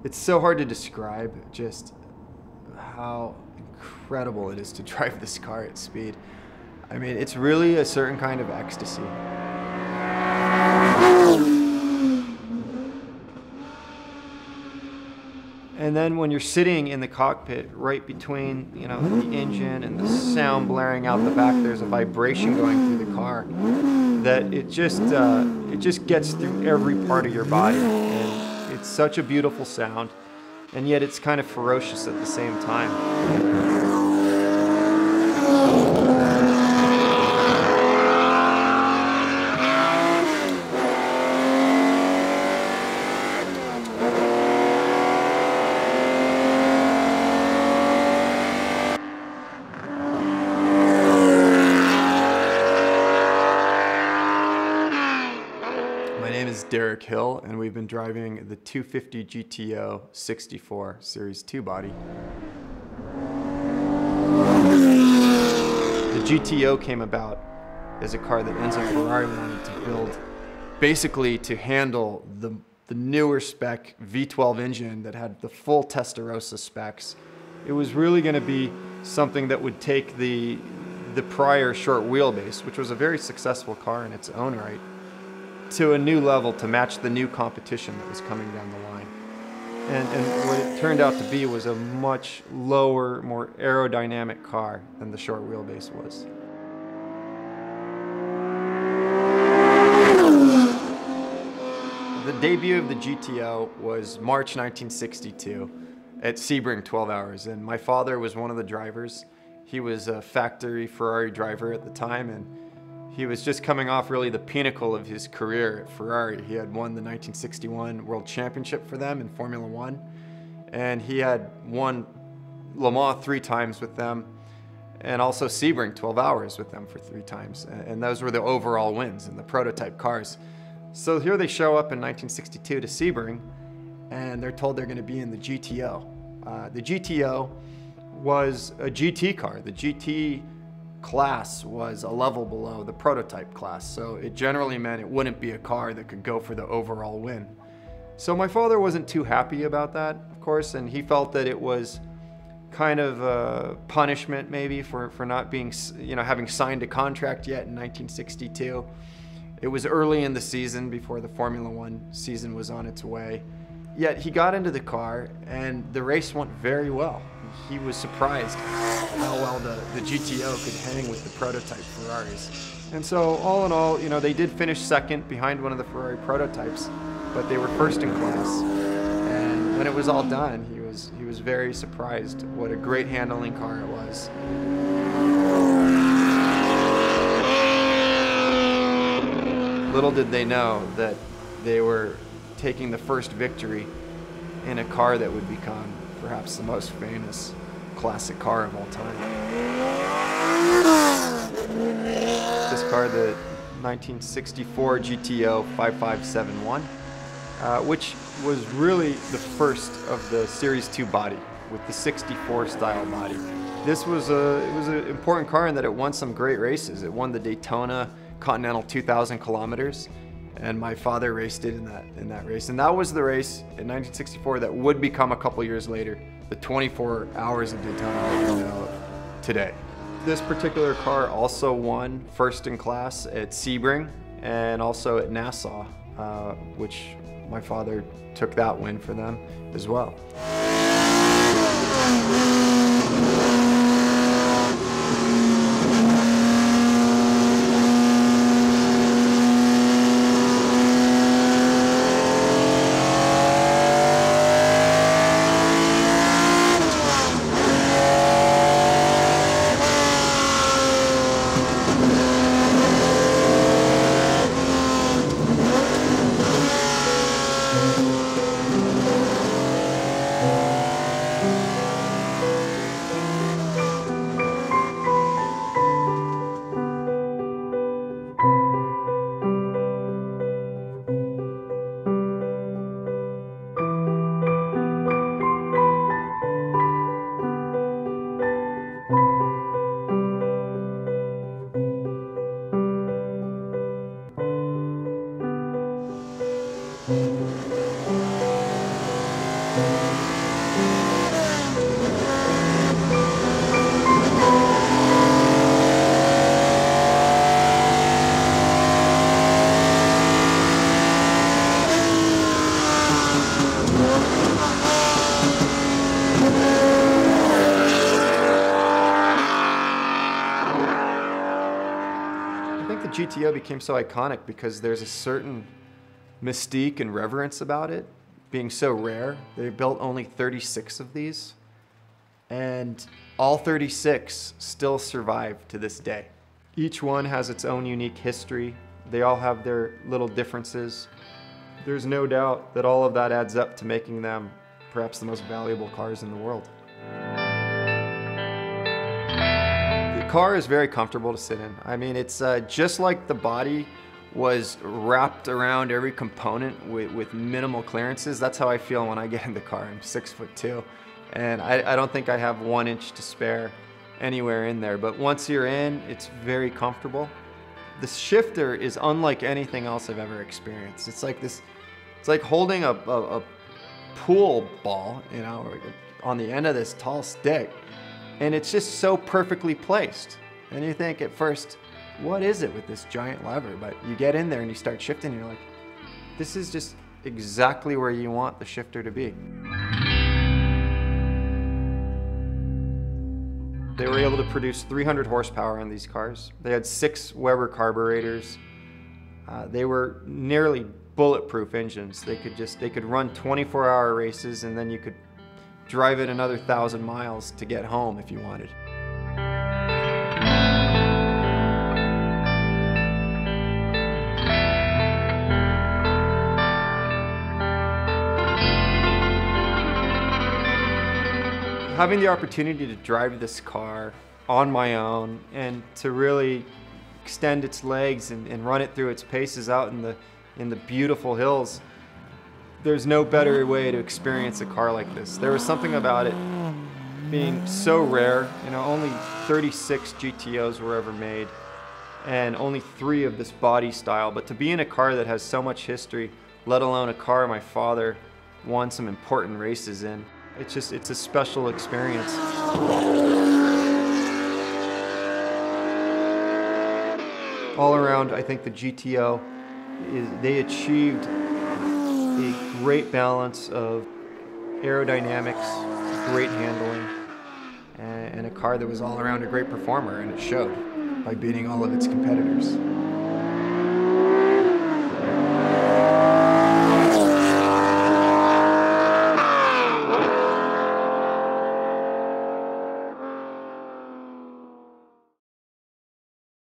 It's so hard to describe just how incredible it is to drive this car at speed. I mean, it's really a certain kind of ecstasy. And then when you're sitting in the cockpit right between, the engine and the sound blaring out the back, there's a vibration going through the car that it just gets through every part of your body. And it's such a beautiful sound, and yet it's kind of ferocious at the same time. Derek Hill, and we've been driving the 250 GTO 64 Series 2 body. The GTO came about as a car that Enzo Ferrari wanted to build basically to handle the newer spec V12 engine that had the full Testarossa specs. It was really going to be something that would take the prior short wheelbase, which was a very successful car in its own right, to a new level to match the new competition that was coming down the line. And what it turned out to be was a much lower, more aerodynamic car than the short wheelbase was. The debut of the GTO was March 1962 at Sebring 12 Hours, and my father was one of the drivers. He was a factory Ferrari driver at the time, and he was just coming off really the pinnacle of his career at Ferrari. He had won the 1961 World Championship for them in Formula 1, and he had won Le Mans 3 times with them, and also Sebring 12 Hours with them for 3 times. And those were the overall wins in the prototype cars. So here they show up in 1962 to Sebring, and they're told they're going to be in the GTO. The GTO was a GT car. The GT class was a level below the prototype class, so it generally meant it wouldn't be a car that could go for the overall win. So my father wasn't too happy about that, of course, and he felt that it was kind of a punishment maybe for not being, having signed a contract yet in 1962. It was early in the season before the Formula 1 season was on its way. Yet he got into the car and the race went very well. He was surprised how well the GTO could hang with the prototype Ferraris. And so all in all, they did finish second behind one of the Ferrari prototypes, but they were first in class. And when it was all done, he was very surprised what a great handling car it was. Little did they know that they were taking the first victory in a car that would become perhaps the most famous classic car of all time. This car, the 1964 GTO 5571, which was really the first of the Series 2 body with the 64 style body. This was it was an important car in that it won some great races. It won the Daytona Continental 2,000 kilometers. And my father raced it in that race. And that was the race in 1964 that would become a couple years later the 24 Hours of Daytona that we know today. This particular car also won first in class at Sebring and also at Nassau, which my father took that win for them as well. GTO became so iconic because there's a certain mystique and reverence about it, being so rare. They built only 36 of these, and all 36 still survive to this day. Each one has its own unique history. They all have their little differences. There's no doubt that all of that adds up to making them perhaps the most valuable cars in the world. The car is very comfortable to sit in. I mean, it's just like the body was wrapped around every component with minimal clearances. That's how I feel when I get in the car. I'm 6'2", and I don't think I have 1 inch to spare anywhere in there. But once you're in, it's very comfortable. The shifter is unlike anything else I've ever experienced. It's like this, it's like holding a pool ball, you know, on the end of this tall stick, and it's just so perfectly placed. And you think at first, what is it with this giant lever? But you get in there and you start shifting, and you're like, this is just exactly where you want the shifter to be. They were able to produce 300 horsepower on these cars. They had 6 Weber carburetors. They were nearly bulletproof engines. They could run 24-hour races, and then you could drive it another 1,000 miles to get home if you wanted. Having the opportunity to drive this car on my own and to really extend its legs and run it through its paces out in the beautiful hills, there's no better way to experience a car like this. There was something about it being so rare. You know, only 36 GTOs were ever made, and only 3 of this body style. But to be in a car that has so much history, let alone a car my father won some important races in, it's a special experience. All around, I think the GTO they achieved a great balance of aerodynamics, great handling, and a car that was all around a great performer, and it showed by beating all of its competitors.